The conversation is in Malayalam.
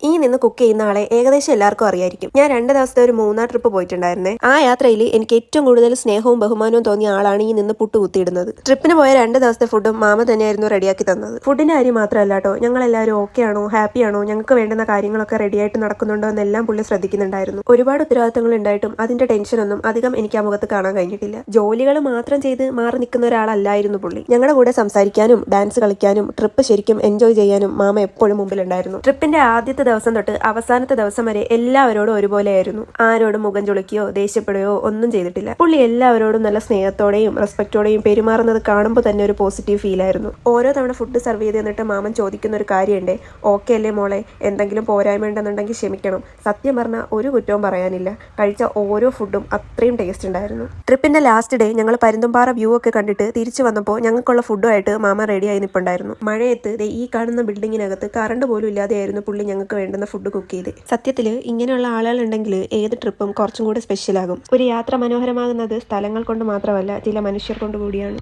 ഈ നിന്ന് കുക്ക് ചെയ്യുന്ന ആളെ ഏകദേശം എല്ലാവർക്കും അറിയായിരിക്കും. ഞാൻ 2 ദിവസത്തെ ഒരു മൂന്നാർ ട്രിപ്പ് പോയിട്ടുണ്ടായിരുന്നേ. ആ യാത്രയിൽ എനിക്ക് ഏറ്റവും കൂടുതൽ സ്നേഹവും ബഹുമാനവും തോന്നിയ ആളാണ് ഈ നിന്ന് പുട്ട് കുത്തിയിടുന്നത്. ട്രിപ്പിന് പോയ 2 ദിവസത്തെ ഫുഡും മാമ തന്നെയായിരുന്നു റെഡിയാക്കി തന്നത്. ഫുഡിന്റെ കാര്യം മാത്രമല്ല കേട്ടോ, ഞങ്ങൾ എല്ലാവരും ഓക്കെ ആണോ, ഹാപ്പി ആണോ, ഞങ്ങൾക്ക് വേണ്ടുന്ന കാര്യങ്ങളൊക്കെ റെഡിയായിട്ട് നടക്കുന്നുണ്ടോ എന്നെല്ലാം പുള്ളി ശ്രദ്ധിക്കുന്നുണ്ടായിരുന്നു. ഒരുപാട് ഉത്തരവാദിത്തങ്ങൾ ഉണ്ടായിട്ടും അതിന്റെ ടെൻഷനൊന്നും അധികം എനിക്ക് ആ മുഖത്ത് കാണാൻ കഴിഞ്ഞിട്ടില്ല. ജോലികൾ മാത്രം ചെയ്ത് മാറി നിൽക്കുന്ന ഒരാളല്ലായിരുന്നു പുള്ളി. ഞങ്ങളുടെ കൂടെ സംസാരിക്കാനും ഡാൻസ് കളിക്കാനും ട്രിപ്പ് ശരിക്കും എൻജോയ് ചെയ്യാനും മാമ എപ്പോഴും മുമ്പിലുണ്ടായിരുന്നു. ട്രിപ്പിന്റെ ആദ്യത്തെ ദിവസം തൊട്ട് അവസാനത്തെ ദിവസം വരെ എല്ലാവരോടും ഒരുപോലെയായിരുന്നു. ആരോടും മുഖം ചുളിക്കുകയോ ദേഷ്യപ്പെടുകയോ ഒന്നും ചെയ്തിട്ടില്ല. പുള്ളി എല്ലാവരോടും നല്ല സ്നേഹത്തോടെയും റെസ്പെക്റ്റോടെയും പെരുമാറുന്നത് കാണുമ്പോൾ തന്നെ ഒരു പോസിറ്റീവ് ഫീൽ ആയിരുന്നു. ഓരോ തവണ ഫുഡ് സെർവ് ചെയ്ത് തന്നിട്ട് മാമൻ ചോദിക്കുന്ന ഒരു കാര്യമുണ്ട്, ഓക്കെ അല്ലേ മോളെ, എന്തെങ്കിലും പോരായ്മ ഉണ്ടെന്നുണ്ടെങ്കിൽ ക്ഷമിക്കണം. സത്യം പറഞ്ഞാൽ ഒരു കുറ്റവും പറയാനില്ല. കഴിച്ച ഓരോ ഫുഡും അത്രയും ടേസ്റ്റ് ഉണ്ടായിരുന്നു. ട്രിപ്പിന്റെ ലാസ്റ്റ് ഡേ ഞങ്ങൾ പരുന്തുംപാറ വ്യൂ ഒക്കെ കണ്ടിട്ട് തിരിച്ചു വന്നപ്പോൾ ഞങ്ങൾക്കുള്ള ഫുഡുമായിട്ട് മാമ റെഡിയായി നിൽപ്പുണ്ടായിരുന്നു. മഴയത്ത് ഈ കാണുന്ന ബിൽഡിങ്ങിനകത്ത് കറണ്ട് പോലും ഇല്ലാതെയായിരുന്നു പുള്ളി ഞങ്ങൾക്ക് വേണ്ടുന്ന ഫുഡ് കുക്ക് ചെയ്ത്. സത്യത്തിൽ ഇങ്ങനെയുള്ള ആളുകൾ ഉണ്ടെങ്കിൽ ഏത് ട്രിപ്പും കുറച്ചും കൂടി സ്പെഷ്യലാകും. ഒരു യാത്ര മനോഹരമാകുന്നത് സ്ഥലങ്ങൾ കൊണ്ട് മാത്രമല്ല, ചില മനുഷ്യർ കൊണ്ട് കൂടിയാണ്.